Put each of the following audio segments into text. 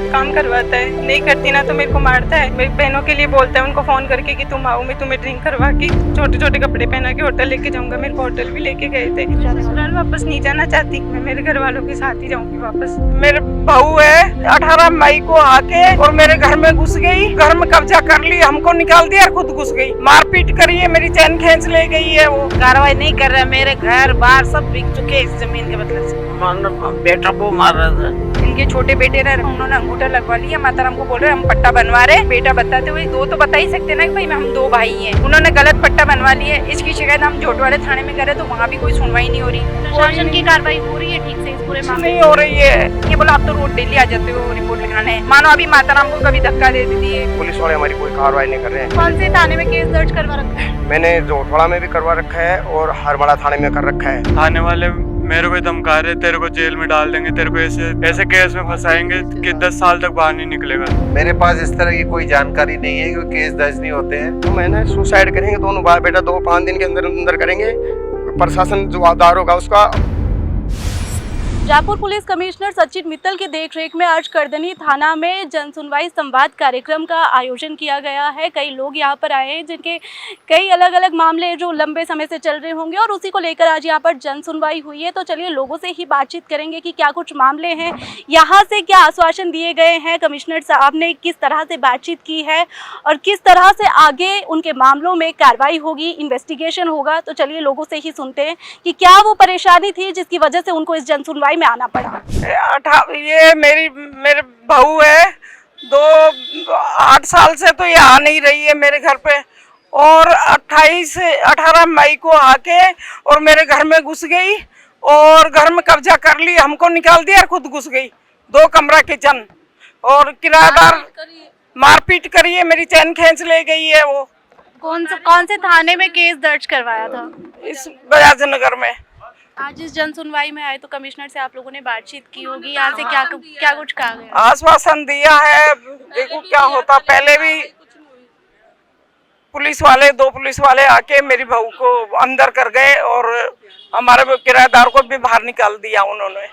काम करवाता है, नहीं करती ना तो मेरे को मारता है। मेरी बहनों के लिए बोलता है उनको फोन करके कि तुम आओ, मैं तुम्हें ड्रिंक करवा के छोटे छोटे कपड़े पहना के होटल लेके जाऊंगा। मेरे को होटल भी लेके गए थे। ससुराल वापस नहीं जाना चाहती, मैं मेरे घर वालों के साथ ही जाऊंगी वापस। मेरे बहू है 18 मई को आके और मेरे घर में घुस गई, घर में कब्जा कर ली, हमको निकाल दिया, खुद घुस गई, मारपीट करी है, मेरी चैन खींच ले गई है। वो कार्रवाई नहीं कर रहा, मेरे घर बार सब बिक चुके हैं इस जमीन के बदले से। बेटा को मार रहा था। इनके छोटे बेटे ने उन्होंने अंगूठा लगवा लिया, माताराम को बोल रहे हम पट्टा बनवा रहे। बेटा बताते हुए दो तो बता ही सकते ना कि भाई हम दो भाई हैं। उन्होंने गलत पट्टा बनवा लिया। इसकी शिकायत हम झोटवाड़े थाने में करे तो वहाँ भी कोई सुनवाई नहीं हो रही। प्रशासन की कार्रवाई हो रही है ठीक से इस पूरे मामले नहीं हो रही है। ये बोला आप तो रोड डेली आ जाते हो रिपोर्ट लिखाने, मानो अभी माताराम को कभी धक्का दे दी है। पुलिस वाले हमारी कोई कार्रवाई नहीं कर रहे हैं। कौन से थाने में केस दर्ज करवा रखा है? मैंने जोटवाड़ा में भी करवा रखा है और हरबड़ा थाने में कर रखा है। थाने वाले मेरे को धमका रहे, तेरे को जेल में डाल देंगे, तेरे को ऐसे केस में फंसाएंगे कि 10 साल तक बाहर नहीं निकलेगा। मेरे पास इस तरह की कोई जानकारी नहीं है कि केस दर्ज नहीं होते हैं। तो मैंने सुसाइड करेंगे दोनों भाई बेटा, 2-5 दिन के अंदर करेंगे। प्रशासन जवाबदार होगा उसका। जयपुर पुलिस कमिश्नर सचिन मित्तल की देखरेख में आज करदनी थाना में जन सुनवाई संवाद कार्यक्रम का आयोजन किया गया है। कई लोग यहां पर आए हैं जिनके कई अलग अलग मामले जो लंबे समय से चल रहे होंगे और उसी को लेकर आज यहां पर जन सुनवाई हुई है। तो चलिए लोगों से ही बातचीत करेंगे कि क्या कुछ मामले हैं, यहां से क्या आश्वासन दिए गए हैं, कमिश्नर साहब ने किस तरह से बातचीत की है और किस तरह से आगे उनके मामलों में कार्रवाई होगी, इन्वेस्टिगेशन होगा। तो चलिए लोगों से ही सुनते हैं कि क्या वो परेशानी थी जिसकी वजह से उनको इस जन सुनवाई में आना पड़ा। ये मेरे बहू है 8 साल से तो ये आ नहीं रही है मेरे घर पे, और 18 मई को आके और मेरे घर में घुस गई और घर में कब्जा कर ली, हमको निकाल दिया, खुद घुस गई। 2 कमरा किचन और किराएदार मारपीट करी है, मेरी चैन खींच ले गई है। वो कौन से थाने में केस दर्ज करवाया था? इस बजाज नगर में। आज इस जन सुनवाई में आए तो कमिश्नर से आप लोगों ने बातचीत की होगी, यहाँ से क्या कुछ कहा गया? आश्वासन दिया है, देखो क्या होता। पहले भी दो पुलिस वाले आके मेरी बहू को अंदर कर गए और हमारे किराएदार को भी बाहर निकाल दिया उन्होंने,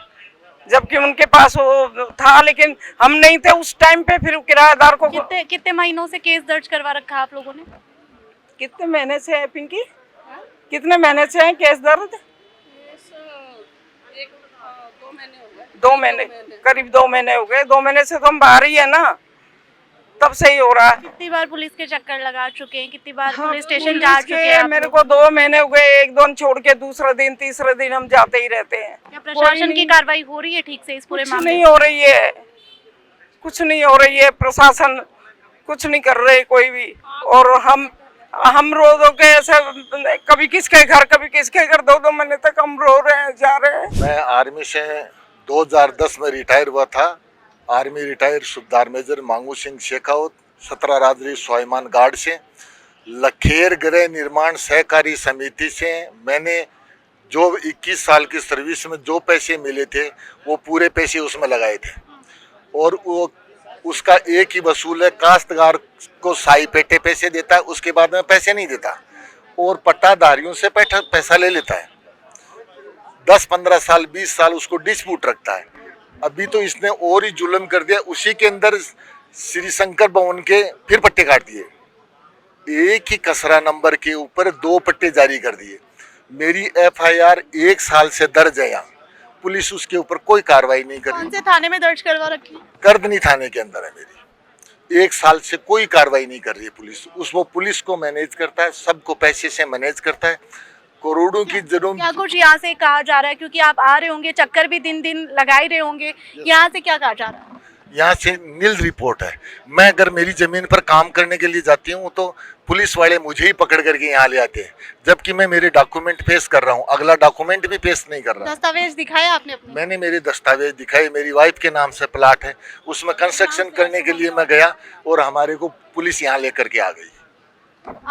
जबकि उनके पास वो था, लेकिन हम नहीं थे उस टाइम पे। फिर किराएदार को कितने महीनों से केस दर्ज करवा रखा आप लोगों ने? कितने महीने से है पिंकी? कितने महीने से है केस दर्ज? 2 महीने, करीब 2 महीने हो गए। 2 महीने से तो हम बाहर ही है ना, तब से ही हो रहा है। कितनी बार पुलिस के चक्कर लगा चुके हैं, कितनी बार पुलिस स्टेशन जा चुके हैं? मेरे को 2 महीने हो गए, 1-2 छोड़ के दूसरे दिन तीसरे दिन हम जाते ही रहते हैं। क्या प्रशासन की कार्रवाई हो रही है ठीक से इस पूरे मामले में? नहीं हो रही है, कुछ नहीं हो रही है। प्रशासन कुछ नहीं कर रहे कोई भी, और हम रो के ऐसे कभी किसके घर कभी किसके घर 2-2 महीने तक हम रो रहे हैं, जा रहे हैं। मैं आर्मी से 2010 में रिटायर हुआ था। आर्मी रिटायर सुबेदार मेजर मांगू सिंह शेखावत, 17 राजरी स्वाभिमान गार्ड से। लखेर गृह निर्माण सहकारी समिति से मैंने जो 21 साल की सर्विस में जो पैसे मिले थे वो पूरे पैसे उसमें लगाए थे, और वो उसका एक ही वसूल है, काश्तकार को साई पेटे पैसे देता है, उसके बाद में पैसे नहीं देता और पट्टाधारियों से पैसा ले लेता है। 10-15 साल 20 साल उसको डिस्प्यूट रखता है। अभी तो इसने और ही जुल्म कर दिया, उसी के अंदर श्री शंकर भवन के फिर पट्टे काट दिए। एक ही कसरा नंबर के ऊपर 2 पट्टे जारी कर दिए। मेरी FIR 1 साल से दर्ज है यहाँ, पुलिस उसके ऊपर कोई कार्रवाई नहीं कर रही। कौन से थाने में दर्ज करवा रखी? करदनी थाने के अंदर है मेरी। 1 साल से कोई कार्रवाई नहीं कर रही है पुलिस। वो पुलिस को मैनेज करता है, सबको पैसे से मैनेज करता है, करोड़ों की जरूरत। क्या कुछ यहाँ से कहा जा रहा है, क्योंकि आप आ रहे होंगे, चक्कर भी दिन लगा ही रहे होंगे, यहाँ से क्या कहा जा रहा है? यहाँ से नील रिपोर्ट है। मैं अगर मेरी जमीन पर काम करने के लिए जाती हूँ तो पुलिस वाले मुझे ही पकड़ करके यहाँ ले आते हैं, जबकि मैं मेरे डॉक्यूमेंट पेश कर रहा हूँ, अगला डॉक्यूमेंट भी पेश नहीं कर रहा। दस्तावेज दिखाए आपने अपने? मैंने मेरे दस्तावेज दिखाए। मेरी वाइफ के नाम से प्लाट है, उसमें कंस्ट्रक्शन करने के लिए मैं गया और हमारे को पुलिस यहाँ लेकर के आ गई।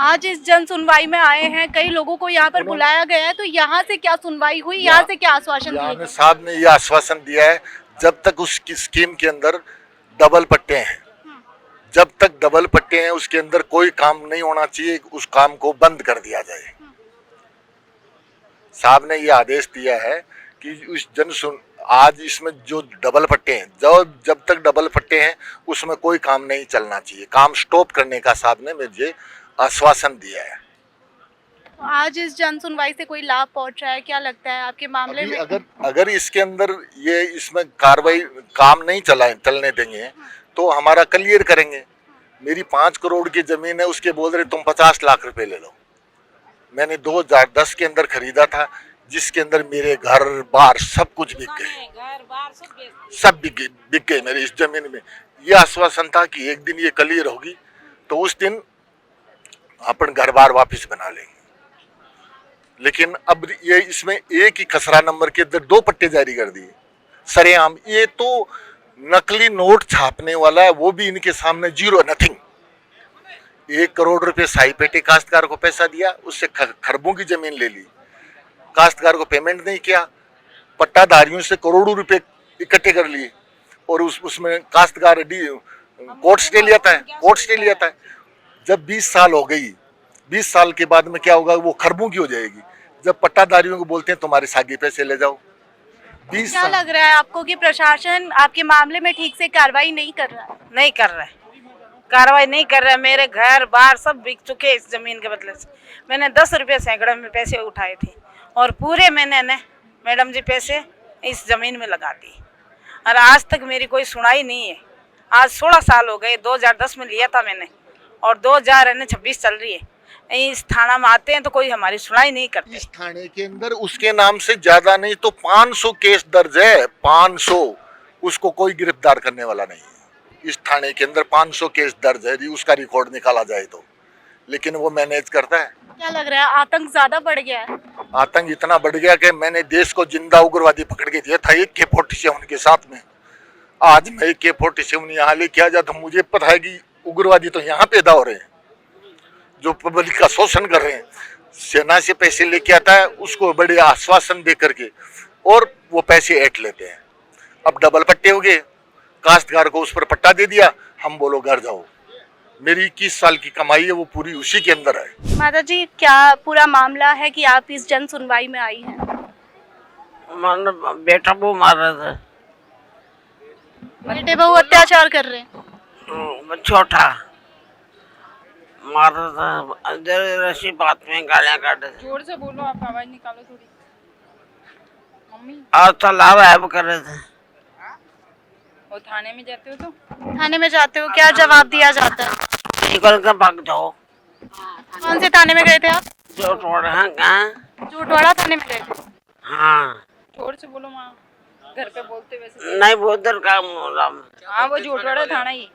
आज इस जन सुनवाई में आए हैं, कई लोगों को यहाँ पर बुलाया गया है, तो यहाँ से क्या सुनवाई हुई, यहाँ से क्या आश्वासन दिया? साहब ने यह आश्वासन दिया है, जब तक उसकी स्कीम के अंदर डबल पट्टे हैं, जब तक डबल पट्टे हैं उसके अंदर कोई काम नहीं होना चाहिए, उस काम को बंद कर दिया जाए। साहब ने यह आदेश दिया है कि उस आज इसमें जो डबल पट्टे हैं, जब तक डबल पट्टे हैं उसमें कोई काम नहीं चलना चाहिए। काम स्टॉप करने का साहब ने मुझे आश्वासन दिया है। आज इस जन सुनवाई से कोई लाभ पहुंच रहा है, क्या लगता है आपके मामले अभी में? अगर इसके अंदर ये इसमें कार्रवाई काम नहीं चलने देंगे तो हमारा क्लियर करेंगे। मेरी 5 करोड़ की जमीन है, उसके बोल रहे तुम 50 लाख रुपए ले लो। मैंने 2010 के अंदर खरीदा था, जिसके अंदर मेरे घर बार सब कुछ बिक गए, सब बिक गए मेरे इस जमीन में। ये आश्वासन था कि एक दिन ये क्लियर होगी तो उस दिन अपन घर बार वापस बना लेंगे। लेकिन अब ये इसमें एक ही खसरा नंबर के अंदर 2 पट्टे जारी कर दिए सरेआम। ये तो नकली नोट छापने वाला है, वो भी इनके सामने जीरो, नथिंग। 1 करोड़ रुपए साई पेटे काश्तकार को पैसा दिया, उससे खरबों की जमीन ले ली, काश्तकार को पेमेंट नहीं किया, पट्टाधारियों से करोड़ों रुपए इकट्ठे कर लिए और उसमें काश्तकार कोर्ट स्टे लिया था। जब 20 साल हो गई, 20 साल के बाद में क्या होगा, वो खरबों की हो जाएगी। जब पट्टाधारियों को बोलते हैं तुम्हारे सागे पैसे ले जाओ। 20 क्या साल लग रहा है आपको कि प्रशासन आपके मामले में ठीक से कार्रवाई नहीं कर रहा है? नहीं कर रहा है, कार्रवाई नहीं कर रहा है। मेरे घर बार सब बिक चुके इस जमीन के बदले से। मैंने 10 रुपये सैकड़े में पैसे उठाए थे और पूरे मैंने मैडम जी पैसे इस जमीन में लगा दिए और आज तक मेरी कोई सुनाई नहीं है। आज 16 साल हो गए, 2010 में लिया था मैंने और 2026 चल रही है। इस थाना में आते हैं तो कोई हमारी सुनाई नहीं करते। इस थाने के अंदर उसके नाम से ज्यादा नहीं तो 500 केस दर्ज है, 500। उसको कोई गिरफ्तार करने वाला नहीं है। इस थाने के अंदर 500 केस दर्ज है, उसका रिकॉर्ड निकाला जाए तो, लेकिन वो मैनेज करता है। क्या लग रहा है आतंक ज्यादा बढ़ गया है? आतंक इतना बढ़ गया कि मैंने देश को जिंदा उग्रवादी पकड़ के दिया था AK-47 के साथ में। आज मैं AK-47 यहाँ लेके आ जाता, मुझे पता है कि उग्रवादी तो यहाँ पैदा हो रहे हैं, जो पब्लिक का शोषण कर रहे हैं। सेना से पैसे लेके आता है, उसको बड़े आश्वासन दे करके और वो पैसे ऐंठ लेते हैं। अब डबल पट्टे हो गए, काश्तकार को उस पर पट्टा दे दिया, हम बोलो घर जाओ। मेरी 21 साल की कमाई है, वो पूरी उसी के अंदर है। माता जी, क्या पूरा मामला है कि आप इस जन सुनवाई में आई हैं? बेटा वो मार रहा था, बेटे बहू अत्याचार कर रहे हैं। छोटा मार रहा था, रसी बात में गालियां काट रहे थे। जोर से बोलो, आप आवाज निकालो थोड़ी। मम्मी और तालाब ऐब कर रहे थे। वो थाने में जाते हो तो थाने में जाते हो, क्या जवाब दिया जाता है? निकल कर भाग जाओ। कौन से थाने में गए थे आप? जो तोड़ हैं कहाँ? जोटवाड़ा थाने में गए थे। हाँ, जोर से बोलो माँ, घर पे बोलते वैसे। नहीं वो उधर का मोहल्ला में। हाँ वो जोटवाड़ा थाना ही।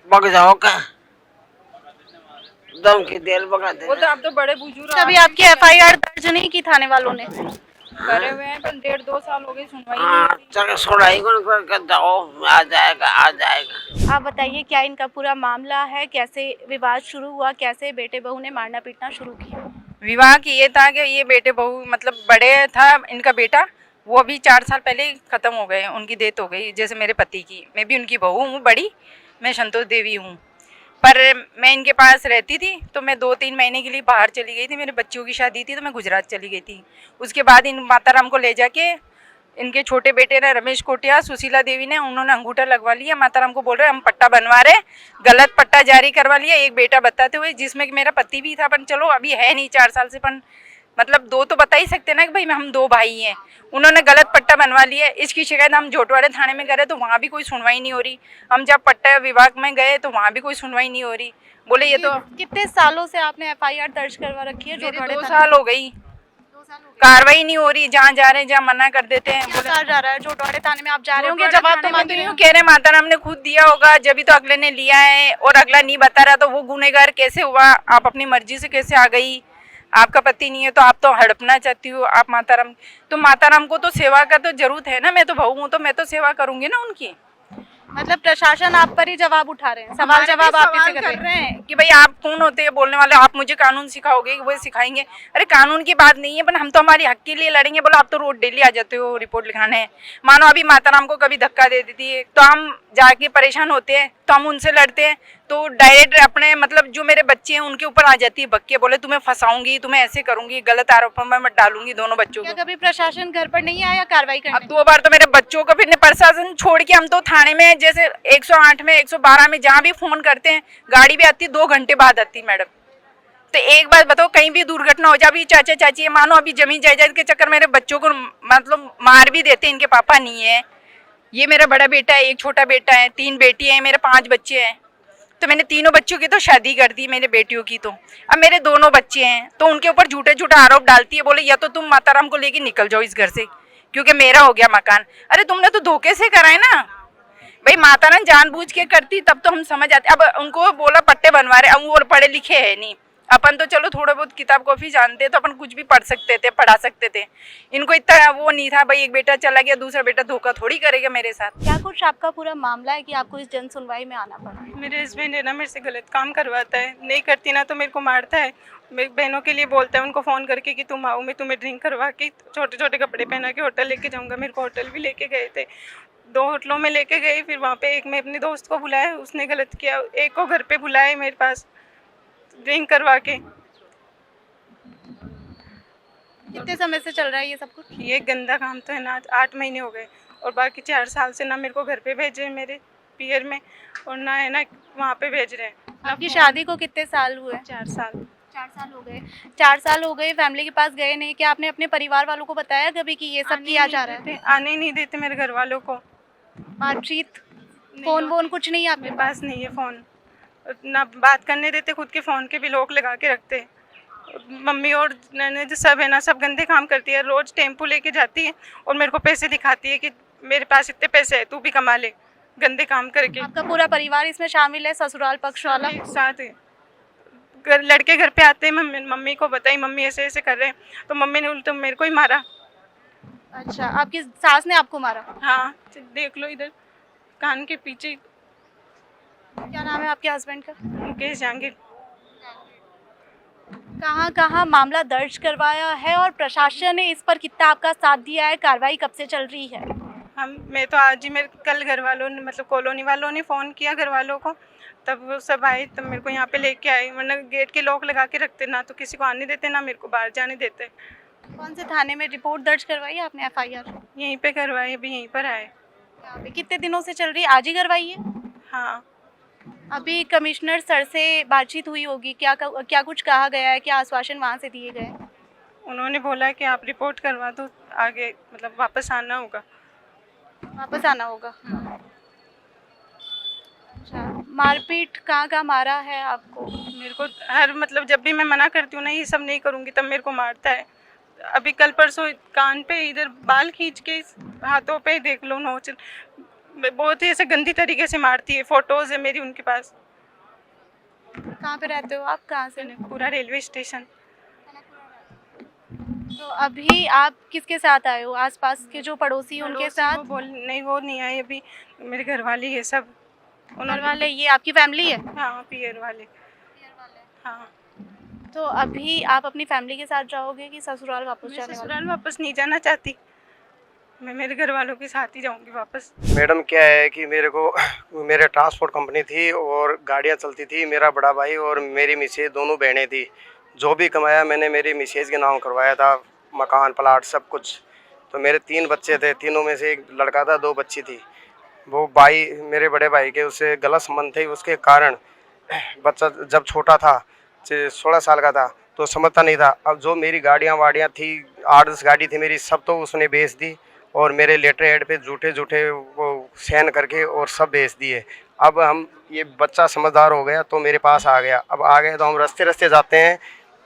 भाग जाओ का दम की देर भगा दे। वो तो आप तो बड़े बुजुर्ग अभी आपकी FIR दर्ज नहीं की थाने वालों ने? करे हुए हैं, पर 1.5-2 साल हो गए सुनवाई नहीं हाँ, होती। चल सुनाई कौन कर जाओ, आ जाएगा। आप बताइए, क्या इनका पूरा मामला है? कैसे विवाद शुरू हुआ? कैसे बेटे बहू ने मारना पीटना शुरू किया? विवाह की ये था कि ये बेटे बहू मतलब बड़े था इनका बेटा, वो अभी 4 साल पहले ही खत्म हो गए, उनकी डेथ हो गई। जैसे मेरे पति की, मैं भी उनकी बहू हूँ बड़ी, मैं संतोष देवी हूँ। पर मैं इनके पास रहती थी तो मैं 2-3 महीने के लिए बाहर चली गई थी। मेरे बच्चों की शादी थी तो मैं गुजरात चली गई थी। उसके बाद इन माताराम को ले जाके इनके छोटे बेटे ने, रमेश कोटिया, सुशीला देवी ने, उन्होंने अंगूठा लगवा लिया। माताराम को बोल रहे हम पट्टा बनवा रहे, गलत पट्टा जारी करवा लिया। एक बेटा बताते हुए, जिसमें कि मेरा पति भी था, पर चलो अभी है नहीं 4 साल से, पर मतलब 2 तो बता ही सकते ना कि भाई हम 2 भाई हैं। उन्होंने गलत पट्टा बनवा लिया। इसकी शिकायत हम जोटवाड़े थाने में करे तो वहाँ भी कोई सुनवाई नहीं हो रही। हम जब पट्टा विभाग में गए तो वहाँ भी कोई सुनवाई नहीं हो रही। बोले ये तो कितने सालों से आपने FIR दर्ज करवा रखी है? मेरे जोटवाड़े 2 थाने? साल हो गई, 2 साल हो गए। कार्रवाई नहीं हो रही। जहाँ जा रहे हैं जहाँ मना कर देते हैं। क्या कहा जा रहा है? जोटवाड़े थाने में आप जा रहे होंगे, जोटवाड़े जवाब तो थाने में मांग रहे यूं हो। कह रहे माताराम ने खुद दिया होगा, जब भी तो अगले ने लिया है और अगला नहीं बता रहा तो वो गुनहगार कैसे हुआ? आप अपनी मर्जी से कैसे आ गई? आपका पति नहीं है तो आप तो हड़पना चाहती हो। आप माताराम को तो सेवा का तो जरूरत है ना। मैं तो बहू हूँ तो मैं तो सेवा करूंगी ना उनकी। मतलब प्रशासन आप पर ही जवाब उठा रहे हैं, सवाल जवाब आप ही से कर रहे हैं कि भाई आप कौन होते हैं बोलने वाले? आप मुझे कानून सिखाओगे? वो सिखाएंगे? अरे कानून की बात नहीं है, पर हम तो हमारे हक के लिए लड़ेंगे। बोलो आप तो रोज डेली आ जाते हो रिपोर्ट लिखाने। मानो अभी माताराम को कभी धक्का दे देती है तो हम जाके परेशान होते हैं तो हम उनसे लड़ते हैं तो डायरेक्ट अपने मतलब जो मेरे बच्चे हैं उनके ऊपर आ जाती है बक्के, बोले तुम्हें फंसाऊंगी, तुम्हें ऐसे करूंगी, गलत आरोपों में मैं डालूंगी दोनों बच्चों क्या को। कभी प्रशासन घर पर नहीं आया कार्रवाई अब करने? 2 बार तो मेरे बच्चों को फिर प्रशासन छोड़ के हम तो थाने में जैसे 108 में 112 में जहाँ भी फोन करते हैं, गाड़ी भी आती है 2 घंटे बाद आती मैडम। तो एक बात बताओ, कहीं भी दुर्घटना हो जाए, अभी चाचा चाची है, मानो अभी जमीन जायदाद के चक्कर मेरे बच्चों को मतलब मार भी देते हैं, इनके पापा नहीं है। ये मेरा बड़ा बेटा है, एक छोटा बेटा है, 3 बेटी हैं, मेरे 5 बच्चे हैं। तो मैंने तीनों बच्चों की तो शादी कर दी, मेरे बेटियों की तो। अब मेरे दोनों बच्चे हैं तो उनके ऊपर झूठे झूठे आरोप डालती है, बोले या तो तुम माताराम को लेके निकल जाओ इस घर से क्योंकि मेरा हो गया मकान। अरे तुमने तो धोखे से करा है ना भाई, माताराम जानबूझ के करती तब तो हम समझ आते। अब उनको बोला पट्टे बनवा रहे, अब वो पढ़े लिखे है नहीं, अपन तो चलो थोड़ा बहुत किताब कॉपी जानते तो अपन कुछ भी पढ़ सकते थे, पढ़ा सकते थे। इनको इतना वो नहीं था भाई, एक बेटा चला गया दूसरा बेटा धोखा थोड़ी करेगा मेरे साथ। क्या कुछ आपका पूरा मामला है कि आपको इस जन सुनवाई में आना पड़ा? मेरे हस्बैंड है ना, मेरे से गलत काम करवाता है, नहीं करती ना तो मेरे को मारता है। मेरी बहनों के लिए बोलता है उनको फ़ोन करके कि तुम आओ, मैं तुम्हें ड्रिंक करवा के छोटे छोटे कपड़े पहना के होटल लेके जाऊँगा। मेरे को होटल भी लेके गए थे, 2 होटलों में लेके गए। फिर वहाँ पे एक मैं अपने दोस्त को बुलाया, उसने गलत किया। एक को घर पे बुलाया मेरे पास ड्रिंक करवा के। कितने समय से चल रहा है ये सब कुछ? ये गंदा काम तो है ना, 8 महीने हो गए और बाकी 4 साल से ना मेरे को घर पे भेजे मेरे पियर में, और ना है ना वहाँ पे भेज रहे हैं। आपकी शादी को कितने साल हुए? 4 साल। 4 साल हो गए। 4 साल हो गए, फैमिली के पास गए नहीं। क्या आपने अपने परिवार वालों को बताया कभी कि ये सब किया जा रहा है? आने ही नहीं देते मेरे घर वालों को। बातचीत, फोन वोन कुछ नहीं आपके मेरे पास? पास नहीं है फ़ोन, ना बात करने देते, खुद के फ़ोन के भी लॉक लगा के रखते। मम्मी और ननद सब है ना, सब गंदे काम करती है। रोज़ टेम्पो लेके जाती है और मेरे को पैसे दिखाती है कि मेरे पास इतने पैसे है, तू भी कमा ले, गंदे काम करके। आपका पूरा परिवार इसमें शामिल है, ससुराल पक्ष वाला? एक साथ है। लड़के घर पे आते हैं, मम्मी को बताई मम्मी ऐसे ऐसे कर रहे हैं, तो मम्मी ने उल्टा मेरे को ही मारा। अच्छा, आपकी सास ने आपको मारा? हाँ, देख लो इधर कान के पीछे। क्या नाम है आपके हस्बैंड का? मुकेश जहांगीर। कहाँ कहाँ मामला दर्ज करवाया है और प्रशासन ने इस पर कितना आपका साथ दिया है? कार्रवाई कब से चल रही है? मैं तो आज ही, मेरे कल घर वालों ने मतलब कॉलोनी वालों ने फ़ोन किया घर वालों को, तब वो सब आए, तब मेरे को यहाँ पे लेके आए। वरना गेट के लॉक लगा के रखते, ना तो किसी को आने देते ना मेरे को बाहर जाने देते। कौन से थाने में रिपोर्ट दर्ज करवाई है आपने, FIR? यहीं पे करवाए, अभी यहीं पर आए। यहाँ पे कितने दिनों से चल रही है? आज ही करवाई है? हाँ, अभी कमिश्नर सर से बातचीत हुई होगी, क्या कुछ कहा गया है, क्या आश्वासन वहाँ से दिए गए? उन्होंने बोला कि आप रिपोर्ट करवा दो, आगे मतलब वापस आना होगा। वापस आना होगा। अच्छा, मारपीट कहाँ मारा है आपको? मेरे को हर मतलब जब भी मैं मना करती हूँ ना ये सब नहीं करूँगी, तब मेरे को मारता है। अभी कल परसों कान पे इधर बाल खींच के, हाथों पे देख लो नोच, बहुत ही ऐसे गंदी तरीके से मारती है। फोटोज है मेरी उनके पास। कहाँ पे रहते हो आप? कहाँ से? पूरा रेलवे स्टेशन। तो अभी आप किसके साथ आए हो? आसपास के जो पड़ोसी हैं उनके साथ? वो नहीं आए अभी, मेरे घर वाले ये सब। घर वाले, ये आपकी फैमिली है? हाँ, पियर वाले। हाँ। तो अभी आप अपनी फैमिली के साथ जाओगे कि ससुराल वापस मैं जाने वाले? ससुराल वापस नहीं जाना चाहती, मैं मेरे घर वालों के साथ ही जाऊंगी वापस। मैडम क्या है कि मेरे ट्रांसपोर्ट कंपनी थी और गाड़ियाँ चलती थी। मेरा बड़ा भाई और मेरी मिसेज दोनों बहनें थी। जो भी कमाया मैंने मेरी मिसेज के नाम करवाया था, मकान प्लाट सब कुछ। तो मेरे 3 बच्चे थे, तीनों में से एक लड़का था, 2 बच्ची थी। वो भाई मेरे बड़े भाई के उससे गलत संबंध थे, उसके कारण बच्चा जब छोटा था 16 साल का था तो समझता नहीं था। अब जो मेरी गाड़ियाँ वाड़ियाँ थी, 8-10 गाड़ी थी मेरी, सब तो उसने बेच दी और मेरे लेटर हेड पे झूठे वो साइन करके और सब बेच दिए। अब हम ये बच्चा समझदार हो गया तो मेरे पास आ गया। अब आ गए तो हम रास्ते जाते हैं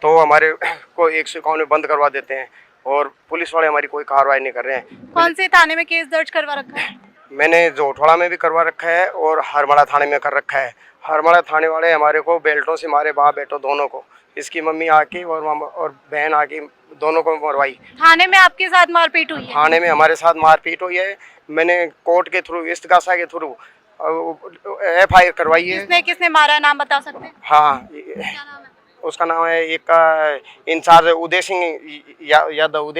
तो हमारे को 151 में बंद करवा देते हैं और पुलिस वाले हमारी कोई कार्रवाई नहीं कर रहे हैं। कौन से थाने में केस दर्ज करवा रखा है? मैंने जोटवाड़ा में भी करवा रखा है और हरमड़ा थाने में कर रखा है। हरमड़ा थाने वाले हमारे को बेल्टों से मारे, बाप बेटो दोनों को। इसकी मम्मी आके और बहन आके दोनों को मरवाई। थाने में आपके साथ मारपीट हुई है? थाने में हमारे साथ मारपीट हुई है। मैंने कोर्ट के थ्रू, इस्तगासा के थ्रू FIR करवाई है। किसने मारा, नाम बता सकते हैं? हाँ, क्या नाम है? उसका नाम है, एक का इंचार्ज उदय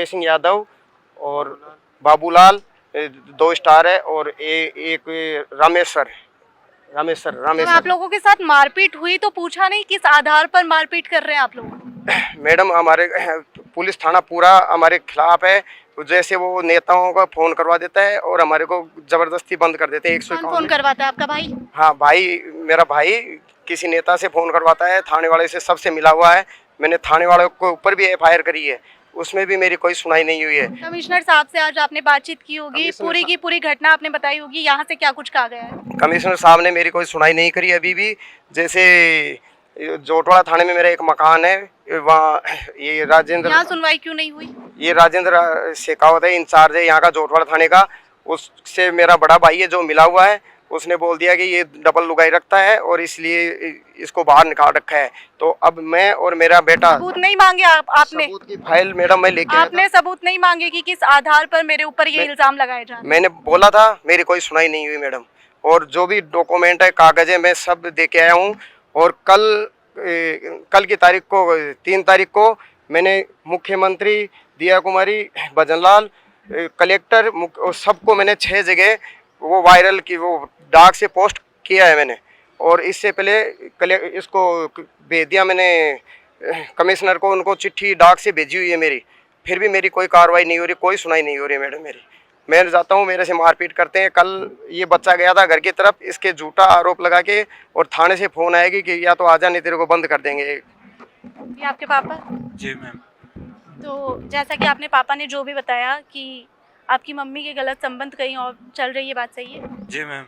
सिंह यादव और बाबूलाल, 2 स्टार है, और एक रामेश्वर रामेश्वर तो रामेश्वर आप लोगों के साथ मारपीट हुई तो पूछा नहीं किस आधार पर मारपीट कर रहे हैं आप लोग? मैडम हमारे पुलिस थाना पूरा हमारे खिलाफ है। जैसे वो नेताओं का फोन करवा देता है और हमारे को जबरदस्ती बंद कर देते हैं। कौन फोन करवाता है, आपका भाई? हाँ भाई, मेरा भाई किसी नेता से फोन करवाता है, थाने वाले से सबसे मिला हुआ है। मैंने थाने वाले के ऊपर भी FIR करी है, उसमें भी मेरी कोई सुनाई नहीं हुई है। कमिश्नर साहब से आज आपने बातचीत की होगी, कमिश्नर पूरी की पूरी घटना आपने बताई होगी, यहाँ से क्या कुछ कहा गया है? कमिश्नर साहब ने मेरी कोई सुनाई नहीं करी अभी भी। जैसे जोटवाड़ा थाने में मेरा एक मकान है, वहाँ ये राजेंद्र, यहाँ सुनवाई क्यों नहीं हुई? ये राजेंद्र शेखावत है, इंचार्ज है यहाँ का जोटवाड़ा थाने का। उससे मेरा बड़ा भाई है जो मिला हुआ है, उसने बोल दिया कि ये डबल लुगाई रखता है और इसलिए इसको बाहर निकाल रखा है। तो अब मैं और मेरा बेटा सबूत नहीं मांगे आपने? सबूत की फाइल मैडम मैं लेके आया आपने सबूत नहीं मांगे कि किस आधार पर मेरे ऊपर ये इल्जाम लगाए जा रहे हैं? मैंने बोला था, मेरी कोई सुनाई नहीं हुई मैडम। और जो भी डॉक्यूमेंट है, कागज है, मैं सब दे के आया हूँ। और कल की तारीख को 3 तारीख को मैंने मुख्यमंत्री, दिया कुमारी, भजनलाल, कलेक्टर सबको मैंने 6 जगह वो वायरल की, वो डाक से पोस्ट किया है मैंने। और इससे पहले इसको भेज दिया मैंने कमिश्नर को, उनको चिट्ठी डाक से भेजी हुई है मेरी। फिर भी मेरी कोई कार्रवाई नहीं हो रही, कोई सुनाई नहीं हो रही मैडम मेरी। मैं जाता हूँ, मेरे से मारपीट करते हैं। कल ये बच्चा गया था घर की तरफ, इसके झूठा आरोप लगा के, और थाने से फ़ोन आएगी कि या तो आजा नहीं तेरे को बंद कर देंगे। ये आपके पापा? जी मैम। तो जैसा कि आपने पापा ने जो भी बताया कि आपकी मम्मी के गलत संबंध कहीं और चल रही है, बात सही है? जी मैम।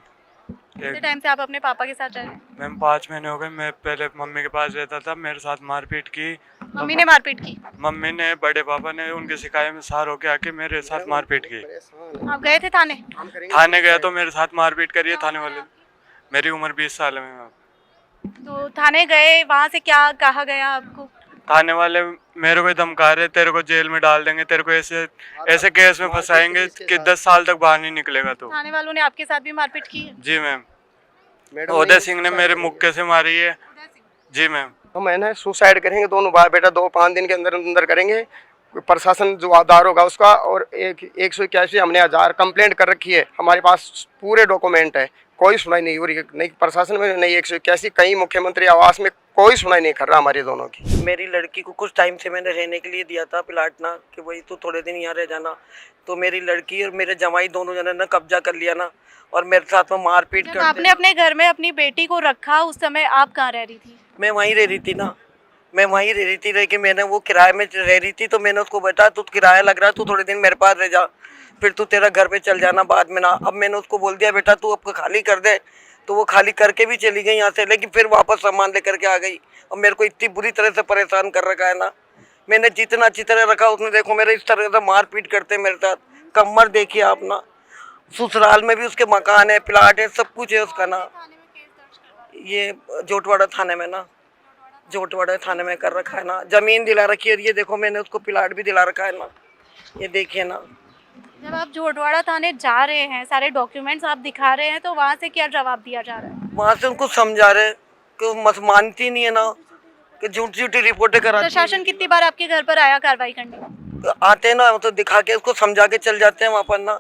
कितने टाइम से आप अपने पापा के साथ रह रहे हैं? मैम 5 महीने हो गए। मैं पहले मम्मी के पास रहता था, मेरे साथ मारपीट की। मम्मी ने मारपीट की? मम्मी ने, बड़े पापा ने उनकी शिकायत में सार होके आके मेरे साथ मारपीट की। आप गए थे थाने? थाने गया तो मेरे साथ मारपीट करी है थाने वाले। मेरी उम्र 20 साल है मैम। तो थाने गए, वहाँ से क्या कहा गया आपको? थाने वाले मेरे को धमका रहे, तेरे को जेल में डाल देंगे, तेरे को ऐसे केस में फंसाएंगे कि 10 साल तक बाहर नहीं निकलेगा। तो थाने वालों ने आपके साथ भी मारपीट की है? जी मैम। उदय सिंह ने मेरे मुक्के से मारी है। जी मैम। तो मैंने सुसाइड करेंगे दोनों भाई बेटा, 2-5 दिन के अंदर करेंगे। प्रशासन जो आधार होगा उसका। और 181 हमने 1000 कंप्लेंट कर रखी है, हमारे पास पूरे डॉक्यूमेंट है, कोई सुनाई नहीं हो रही। नहीं प्रशासन में, नहीं 181, कहीं मुख्यमंत्री आवास में कोई सुनाई नहीं कर रहा हमारे दोनों की। मेरी लड़की को कुछ टाइम से मैंने रहने के लिए दिया था प्लाट ना, कि वही तो थोड़े दिन यहाँ रह जाना। तो मेरी लड़की और मेरे जमाई दोनों जने ने कब्जा कर लिया ना, और मेरे साथ में मारपीट जब आपने अपने घर में अपनी बेटी को रखा, उस समय आप कहाँ रह रही थी? मैं वहीं रह रही थी ना, मैं वहीं रह रही थी। रह के मैंने वो किराए में रह रही थी, तो मैंने उसको बताया तू किराया लग रहा है, तू थोड़े दिन मेरे पास रह जा, फिर तू तेरा घर पे चल जाना बाद में ना। अब मैंने उसको बोल दिया बेटा तू अब खाली कर दे, तो वो खाली करके भी चली गई यहाँ से, लेकिन फिर वापस सामान लेकर के आ गई। और मेरे को इतनी बुरी तरह से परेशान कर रखा है ना, मैंने जितना अच्छी तरह रखा उसने देखो मेरे इस तरह से मारपीट करते मेरे साथ। कमर देखिए आप ना, ससुराल में भी उसके मकान है, प्लाट है, सब कुछ है उसका ना। ये जोटवाड़ा थाने में ना, जोटवाड़ा थाने में कर रखा है ना, जमीन दिला रखी है। ये देखो मैंने उसको प्लाट भी दिला रखा है ना, ये देखिए ना। जब आप जोटवाड़ा थाने जा रहे हैं, सारे डॉक्यूमेंट्स आप दिखा रहे हैं, तो वहाँ से क्या जवाब दिया जा रहा है? वहाँ से उनको समझा रहे कि मत मानती नहीं है ना, कि झूठी झूठी रिपोर्टें कराती है। प्रशासन कितनी बार आपके घर पर आया कार्रवाई करने? आते हैं ना, तो दिखा के उसको समझा के चल जाते हैं वहाँ पर ना।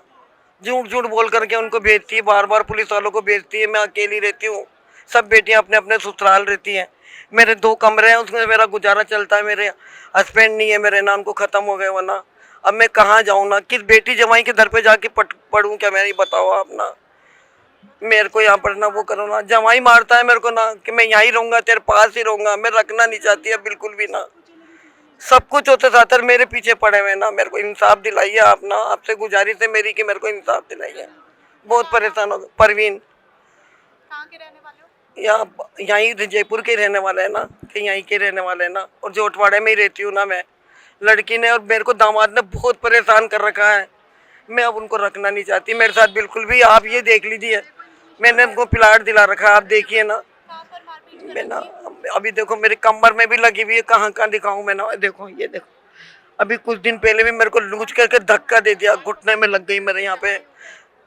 झूठ झूठ बोल करके उनको भेजती है, बार बार पुलिस वालों को भेजती है। मैं अकेली रहती हूँ, सब बेटियाँ अपने अपने ससुराल रहती हैं। मेरे 2 कमरे हैं, उसमें मेरा गुजारा चलता है। मेरे हस्बैंड नहीं है मेरे ना, उनको ख़त्म हो गए वरना। अब मैं कहाँ जाऊँ ना, किस बेटी जमाई के घर पे जाके पढ़ूँ क्या? मैं ये बताओ आप ना, मेरे को यहाँ पर ना वो करो ना। जमाई मारता है मेरे को ना कि मैं यहाँ ही रहूँगा, तेरे पास ही रहूँगा। मैं रखना नहीं चाहती है बिल्कुल भी ना। सब कुछ होते साथ मेरे पीछे पड़े हुए ना। मेरे को इंसाफ दिलाइए आप ना, आपसे गुजारिश है मेरी कि मेरे को इंसाफ दिलाइए। बहुत परेशान हो गए। परवीन, कहाँ के रहने वाले हो? यहीं जयपुर के रहने वाले हैं ना, कि यहीं के रहने वाले हैं ना, और जोटवाड़े में ही रहती हूँ ना मैं। लड़की ने और मेरे को दामाद ने बहुत परेशान कर रखा है। मैं अब उनको रखना नहीं चाहती मेरे साथ बिल्कुल भी। आप ये देख लीजिए, मैंने उनको प्लाट दिला रखा है, आप देखिए ना। मैं ना अभी देखो मेरी कमर में भी लगी हुई है, कहाँ कहाँ दिखाऊँ मैं ना। देखो ये देखो, अभी कुछ दिन पहले भी मेरे को लूच करके धक्का दे दिया, घुटने में लग गई मेरे। यहाँ पे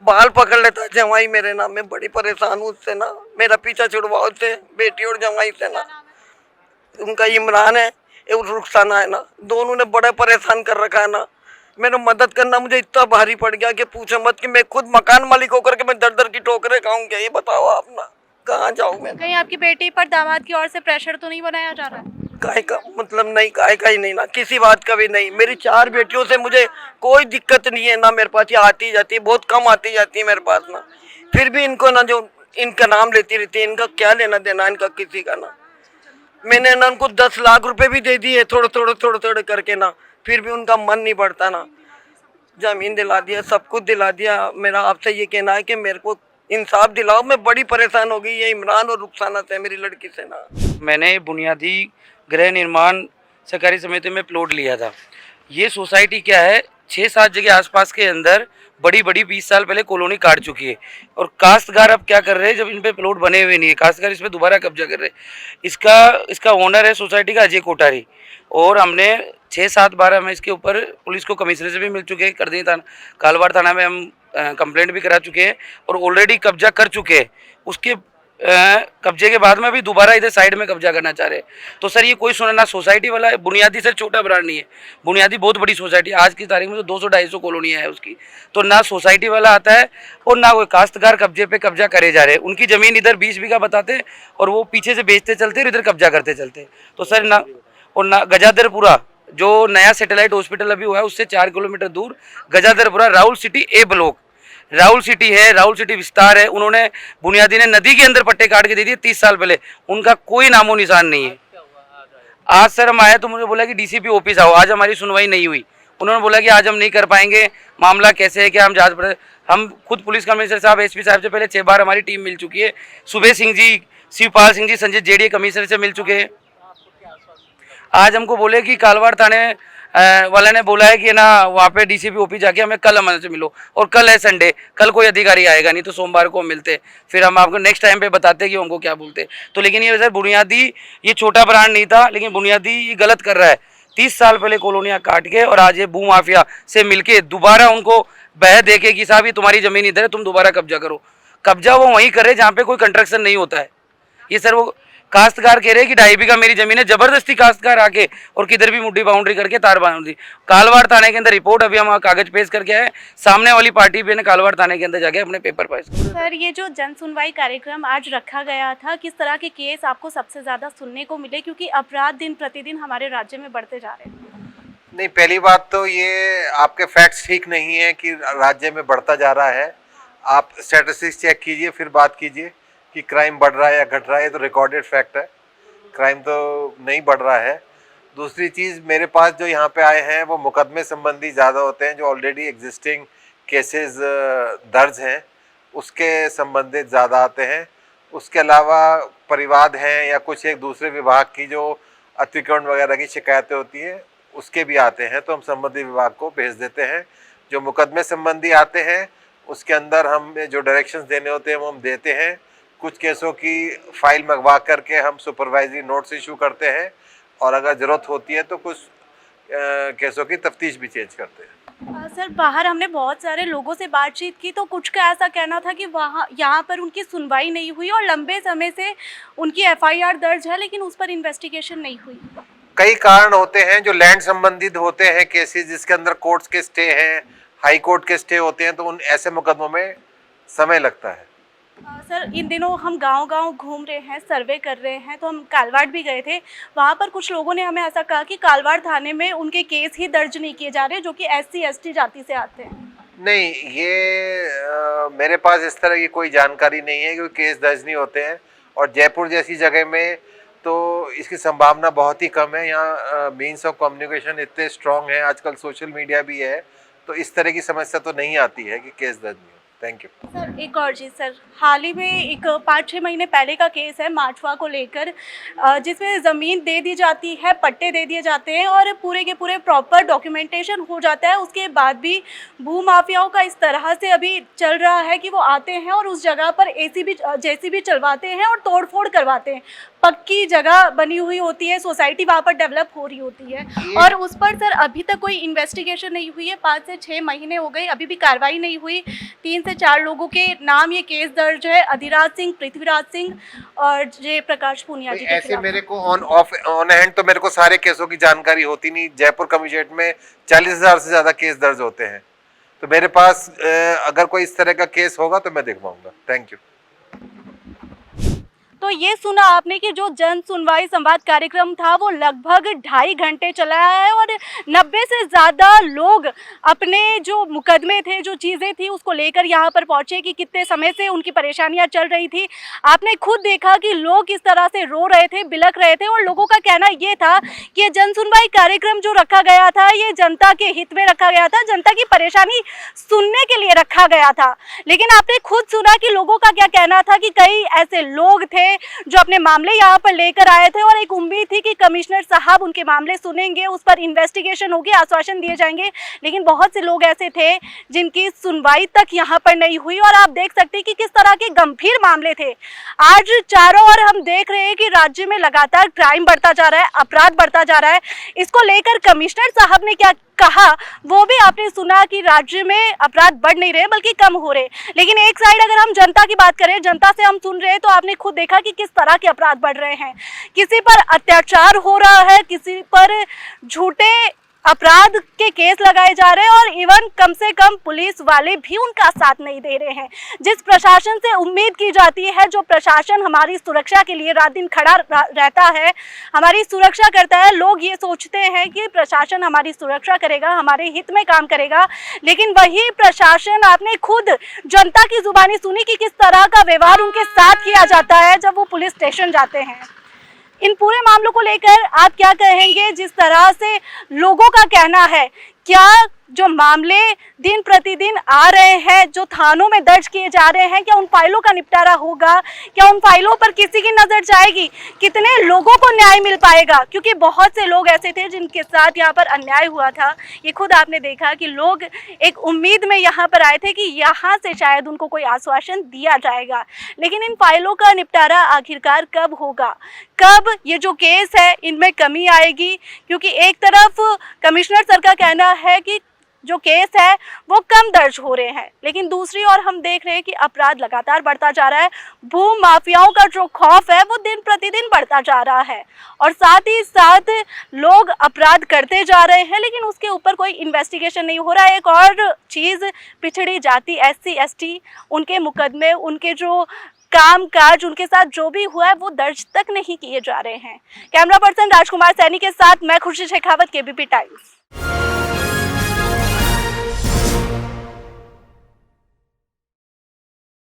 बाल पकड़ लेता है जमाई मेरे ना। मैं बड़ी परेशान हूँ उससे ना, मेरा पीछा छुड़वाओ उससे, बेटी और जमाई से ना। उनका इमरान है, एक रुखसाना है ना, दोनों ने बड़ा परेशान कर रखा है ना। मैंने मदद करना मुझे इतना भारी पड़ गया कि पूछो मत, कि मैं खुद मकान मालिक होकर के मैं दर दर की ठोकरें खाऊं क्या? ये बताओ आप ना, कहाँ जाऊँ मैं? कहीं आपकी बेटी पर दामाद की ओर से प्रेशर तो नहीं बनाया जा रहा है? काय का मतलब नहीं, काय का ही नहीं ना, किसी बात का भी नहीं। मेरी 4 बेटियों से मुझे कोई दिक्कत नहीं है ना, मेरे पास ये आती जाती है, बहुत कम आती जाती है मेरे पास ना, फिर भी इनको ना जो इनका नाम लेती रहती है, इनका क्या लेना देना इनका किसी का ना। मैंने ना उनको 10 लाख रुपए भी दे दिए थोड़े करके ना, फिर भी उनका मन नहीं बढ़ता ना। जमीन दिला दिया, सब कुछ दिला दिया। मेरा आपसे ये कहना है कि मेरे को इंसाफ दिलाओ, मैं बड़ी परेशान हो गई। ये इमरान और रुखसाना से मेरी लड़की से ना। मैंने बुनियादी गृह निर्माण सहकारी समिति में प्लॉट लिया था। ये सोसाइटी क्या है, 6-7 जगह आसपास के अंदर बड़ी 20 साल पहले कॉलोनी काट चुकी है। और काश्तकार अब क्या कर रहे हैं, जब इन पे प्लॉट बने हुए नहीं है, काश्तकार इस पे दोबारा कब्जा कर रहे हैं। इसका ओनर है सोसाइटी का अजय कोठारी, और हमने 6-7 बार हम इसके ऊपर पुलिस को कमिश्नर से भी मिल चुके हैं, करदनी थाना कालवाड़ थाना में हम कंप्लेंट भी करा चुके हैं और ऑलरेडी कब्जा कर चुके हैं। उसके कब्जे के बाद में भी दोबारा इधर साइड में कब्जा करना चाह रहे हैं। तो सर ये कोई सुना ना, सोसाइटी वाला है, बुनियादी सर छोटा ब्रांड नहीं है, बुनियादी बहुत बड़ी सोसाइटी, आज की तारीख में तो 200-250 कॉलोनियाँ है उसकी। तो ना सोसाइटी वाला आता है और ना कोई काश्तकार कब्जे पे कब्जा करे जा रहे हैं। उनकी ज़मीन इधर 20 बीघा बताते और वो पीछे से बेचते चलते और इधर कब्जा करते चलते। तो सर ना, और ना गजादरपुरा जो नया सैटेलाइट हॉस्पिटल अभी हुआ है उससे 4 किलोमीटर दूर गजादरपुरा राहुल सिटी ए ब्लॉक, राहुल सिटी है, राहुल सिटी विस्तार है। उन्होंने बुनियादी ने नदी के अंदर पट्टे काट के दे दिए 30 साल पहले, उनका कोई नामो निशान नहीं है। आज सर हम आए तो मुझे बोला कि डीसीपी ऑफिस आओ, आज हमारी सुनवाई नहीं हुई। उन्होंने बोला कि आज हम नहीं कर पाएंगे, मामला कैसे है, क्या हम जांच पर। हम खुद पुलिस कमिश्नर साहब, एसपी साहब से पहले 6 बार हमारी टीम मिल चुकी है। सुबेश सिंह जी, शिवपाल सिंह जी, संजय जेडीए कमिश्नर से मिल चुके हैं। आज हमको बोले कि कालवाड़ थाने वाले ने बोला है कि ना वहाँ पे डीसीपी ऑफिस जाके हमें कल हमारे से मिलो, और कल है संडे, कल कोई अधिकारी आएगा नहीं, तो सोमवार को हम मिलते, फिर हम आपको नेक्स्ट टाइम पे बताते कि हमको क्या बोलते। तो लेकिन ये सर बुनियादी ये छोटा ब्रांड नहीं था, लेकिन बुनियादी ये गलत कर रहा है। 30 साल पहले कॉलोनियाँ काट के और आज ये भू माफिया से मिलके दोबारा उनको बह दे के कि साहब ये तुम्हारी ज़मीन इधर है, तुम दोबारा कब्जा करो। कब्जा वो वहीं करे जहाँ पे कोई कंस्ट्रक्शन नहीं होता है। ये सर वो काश्तकार कह रहे हैं कि 2.5 बीघा मेरी जमीन है, जबरदस्ती काश्तकार आके और किधर भी मुड्डी बाउंड्री करके तार बांध दी। कालवाड़ थाने के अंदर रिपोर्ट अभी हम कागज पेश करके आए, सामने वाली पार्टी भी ने कालवाड़ थाने के अंदर जाके अपने पेपर पास। सर ये जो जन सुनवाई कार्यक्रम आज रखा गया था, किस तरह के केस आपको सबसे ज़्यादा सुनने को मिले, क्योंकि अपराध दिन प्रतिदिन हमारे राज्य में बढ़ते जा रहे हैं? नहीं, पहली बात तो ये आपके फैक्ट्स ठीक नहीं है कि राज्य में बढ़ता जा रहा है। आप स्टैटिस्टिक्स चेक कीजिए, फिर बात कीजिए कि क्राइम बढ़ रहा है या घट रहा है। ये तो रिकॉर्डेड फैक्ट है, क्राइम तो नहीं बढ़ रहा है। दूसरी चीज़, मेरे पास जो यहाँ पे आए हैं वो मुकदमे संबंधी ज़्यादा होते हैं, जो ऑलरेडी एग्जिस्टिंग केसेस दर्ज हैं उसके संबंधित ज़्यादा आते हैं। उसके अलावा परिवाद हैं या कुछ एक दूसरे विभाग की जो अतिक्रमण वगैरह की शिकायतें होती हैं उसके भी आते हैं, तो हम संबंधित विभाग को भेज देते हैं। जो मुकदमे संबंधी आते हैं उसके अंदर हम जो डायरेक्शंस देने होते हैं वो हम देते हैं। कुछ केसों की फाइल मंगवा करके हम सुपरवाइजरी नोट्स इशू करते हैं, और अगर ज़रूरत होती है तो कुछ केसों की तफ्तीश भी चेंज करते हैं। सर बाहर हमने बहुत सारे लोगों से बातचीत की, तो कुछ का ऐसा कहना था कि वहाँ यहाँ पर उनकी सुनवाई नहीं हुई और लंबे समय से उनकी FIR दर्ज है लेकिन उस पर इन्वेस्टिगेशन नहीं हुई। कई कारण होते हैं, जो लैंड संबंधित होते हैं केसेस जिसके अंदर कोर्ट्स के स्टे हैं, हाई कोर्ट के स्टे होते हैं, तो उन ऐसे मुकदमों में समय लगता है। सर इन दिनों हम गांव-गांव घूम रहे हैं, सर्वे कर रहे हैं, तो हम कालवाड़ भी गए थे। वहाँ पर कुछ लोगों ने हमें ऐसा कहा कि कालवाड़ थाने में उनके केस ही दर्ज नहीं किए जा रहे, जो कि SC ST जाति से आते हैं। नहीं, ये मेरे पास इस तरह की कोई जानकारी नहीं है, क्योंकि केस दर्ज नहीं होते हैं। और जयपुर जैसी जगह में तो इसकी संभावना बहुत ही कम है। यहाँ मीन्स ऑफ कम्युनिकेशन इतने स्ट्रॉन्ग हैं, आजकल सोशल मीडिया भी है, तो इस तरह की समस्या तो नहीं आती है कि केस दर्ज नहीं हो। Thank you sir. एक और चीज़ सर, हाल ही में एक 5-6 महीने पहले का केस है माचवा को लेकर, जिसमें ज़मीन दे दी जाती है, पट्टे दे दिए जाते हैं और पूरे के पूरे प्रॉपर डॉक्यूमेंटेशन हो जाता है। उसके बाद भी भू माफियाओं का इस तरह से अभी चल रहा है कि वो आते हैं और उस जगह पर JCB चलवाते हैं और तोड़फोड़ करवाते हैं। पक्की जगह बनी हुई होती है, सोसाइटी वहाँ पर डेवलप हो रही होती है, और उस पर सर अभी तक कोई इन्वेस्टिगेशन नहीं हुई है। 5 से 6 महीने हो गए, अभी भी कार्रवाई नहीं हुई। 3 से 4 लोगों के नाम ये केस दर्ज है, अधिराज सिंह, पृथ्वीराज सिंह और जयप्रकाश पूनिया जी। ऐसे मेरे को ऑन हैंड तो मेरे को सारे केसों की जानकारी होती नहीं। जयपुर कमिश्नरेट में 40,000 से ज़्यादा केस दर्ज होते हैं, तो मेरे पास अगर कोई इस तरह का केस होगा तो मैं देख पाऊंगा। Thank you. तो ये सुना आपने कि जो जन सुनवाई संवाद कार्यक्रम था वो लगभग 2.5 घंटे चला है और 90 से ज़्यादा लोग अपने जो मुकदमे थे, जो चीज़ें थी उसको लेकर यहाँ पर पहुँचे कि कितने समय से उनकी परेशानियाँ चल रही थी। आपने खुद देखा कि लोग किस तरह से रो रहे थे, बिलख रहे थे और लोगों का कहना ये था कि ये जन सुनवाई कार्यक्रम जो रखा गया था ये जनता के हित में रखा गया था, जनता की परेशानी सुनने के लिए रखा गया था। लेकिन आपने खुद सुना कि लोगों का क्या कहना था कि कई ऐसे लोग थे जो अपने मामले यहाँ पर लेकर आए थे और एक उम्मीद थी कि कमिश्नर साहब उनके मामले सुनेंगे, उस पर इन्वेस्टिगेशन होगी, आश्वासन दिए जाएंगे। लेकिन बहुत से लोग ऐसे थे जिनकी सुनवाई तक यहाँ पर नहीं हुई और आप देख सकते हैं कि किस तरह के गंभीर मामले थे। आज चारों ओर हम देख रहे हैं कि राज्य में लगातार क्राइम बढ़ता जा रहा है, अपराध बढ़ता जा रहा है। इसको लेकर कमिश्नर साहब ने क्या कहा वो भी आपने सुना कि राज्य में अपराध बढ़ नहीं रहे बल्कि कम हो रहे। लेकिन एक साइड अगर हम जनता की बात करें, जनता से हम सुन रहे हैं, तो आपने खुद देखा कि किस तरह के अपराध बढ़ रहे हैं। किसी पर अत्याचार हो रहा है, किसी पर झूठे अपराध के केस लगाए जा रहे हैं और इवन कम से कम पुलिस वाले भी उनका साथ नहीं दे रहे हैं। जिस प्रशासन से उम्मीद की जाती है, जो प्रशासन हमारी सुरक्षा के लिए रात दिन खड़ा रहता है, हमारी सुरक्षा करता है, लोग ये सोचते हैं कि प्रशासन हमारी सुरक्षा करेगा, हमारे हित में काम करेगा। लेकिन वही प्रशासन, आपने खुद जनता की जुबानी सुनी कि किस तरह का व्यवहार उनके साथ किया जाता है जब वो पुलिस स्टेशन जाते हैं। इन पूरे मामलों को लेकर आप क्या कहेंगे? जिस तरह से लोगों का कहना है, क्या जो मामले दिन प्रतिदिन आ रहे हैं, जो थानों में दर्ज किए जा रहे हैं, क्या उन फाइलों का निपटारा होगा? क्या उन फाइलों पर किसी की नज़र जाएगी? कितने लोगों को न्याय मिल पाएगा? क्योंकि बहुत से लोग ऐसे थे जिनके साथ यहाँ पर अन्याय हुआ था। ये खुद आपने देखा कि लोग एक उम्मीद में यहाँ पर आए थे कि यहाँ से शायद उनको कोई आश्वासन दिया जाएगा। लेकिन इन फाइलों का निपटारा आखिरकार कब होगा? कब ये जो केस है इनमें कमी आएगी? क्योंकि एक तरफ कमिश्नर सर का कहना है कि जो केस है वो कम दर्ज हो रहे हैं, लेकिन दूसरी ओर हम देख रहे हैं कि अपराध लगातार बढ़ता जा रहा है। भू माफियाओं का जो खौफ है वो दिन प्रतिदिन बढ़ता जा रहा है और साथ ही साथ लोग अपराध करते जा रहे हैं, लेकिन उसके ऊपर कोई इन्वेस्टिगेशन नहीं हो रहा है। एक और चीज़, पिछड़ी जाति SC ST उनके मुकदमे, उनके जो काम काज, उनके साथ जो भी हुआ है वो दर्ज तक नहीं किए जा रहे हैं। कैमरा पर्सन राजकुमार सैनी के साथ मैं खुशी शेखावत, KBP टाइम्स।